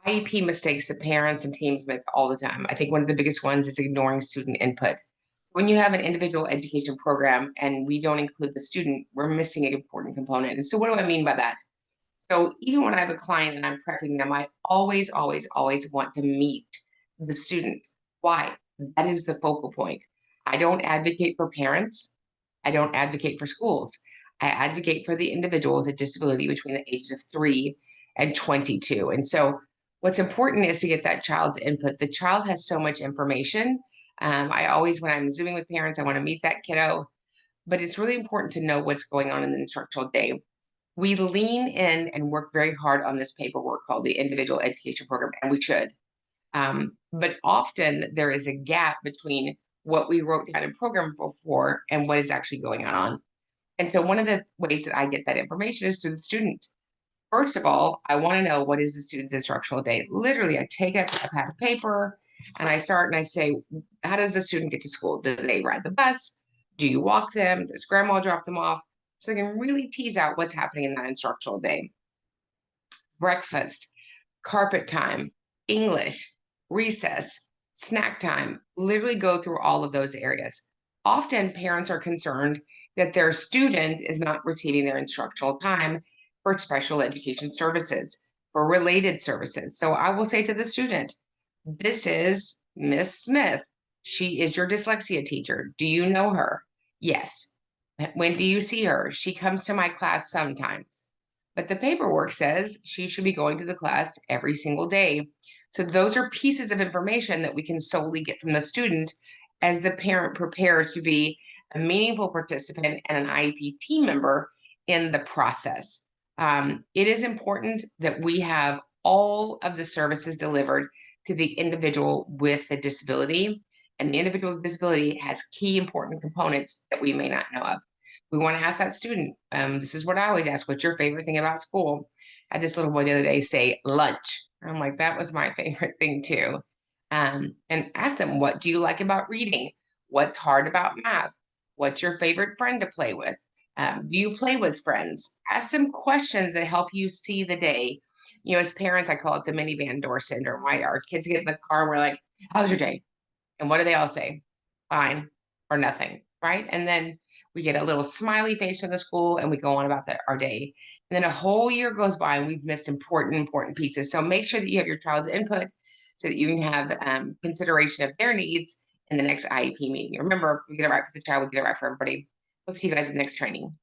IEP mistakes that parents and teams make all the time. I think one of the biggest ones is ignoring student input. When you have an individual education program and we don't include the student, we're missing an important component. And so, what do I mean by that? So, even when I have a client and I'm prepping them, I always, always, always want to meet the student. Why? That is the focal point. I don't advocate for parents, I don't advocate for schools. I advocate for the individual with a disability between the ages of 3 and 22. And so, what's important is to get that child's input. The child has so much information. I always, when I'm Zooming with parents, I want to meet that kiddo, but it's really important to know what's going on in the instructional day. We lean in and work very hard on this paperwork called the individual education program, and we should. But often there is a gap between what we wrote down in program before and what is actually going on. And so one of the ways that I get that information is through the student. First of all, I want to know what is the student's instructional day. Literally, I take a pad of paper and I start and I say, how does the student get to school? Do they ride the bus? Do you walk them? Does grandma drop them off? So I can really tease out what's happening in that instructional day. Breakfast, carpet time, English, recess, snack time, literally go through all of those areas. Often parents are concerned that their student is not receiving their instructional time for special education services, for related services. So I will say to the student, this is Miss Smith. She is your dyslexia teacher. Do you know her? Yes. When do you see her? She comes to my class sometimes. But the paperwork says she should be going to the class every single day. So those are pieces of information that we can solely get from the student as the parent prepares to be a meaningful participant and an IEP team member in the process. It is important that we have all of the services delivered to the individual with the disability. And the individual with disability has key important components that we may not know of. We want to ask that student. This is what I always ask: what's your favorite thing about school? I had this little boy the other day say lunch. I'm like, that was my favorite thing too. And ask them, what do you like about reading? What's hard about math? What's your favorite friend to play with? Do you play with friends? Ask them questions that help you see the day. You know, as parents, I call it the minivan door syndrome, right? Our kids get in the car and we're like, how's your day? And what do they all say? Fine or nothing, right? And then we get a little smiley face from the school and we go on about our day. And then a whole year goes by and we've missed important pieces. So make sure that you have your child's input so that you can have consideration of their needs in the next IEP meeting. Remember, we get it right for the child, we get it right for everybody. We'll see you guys in the next training.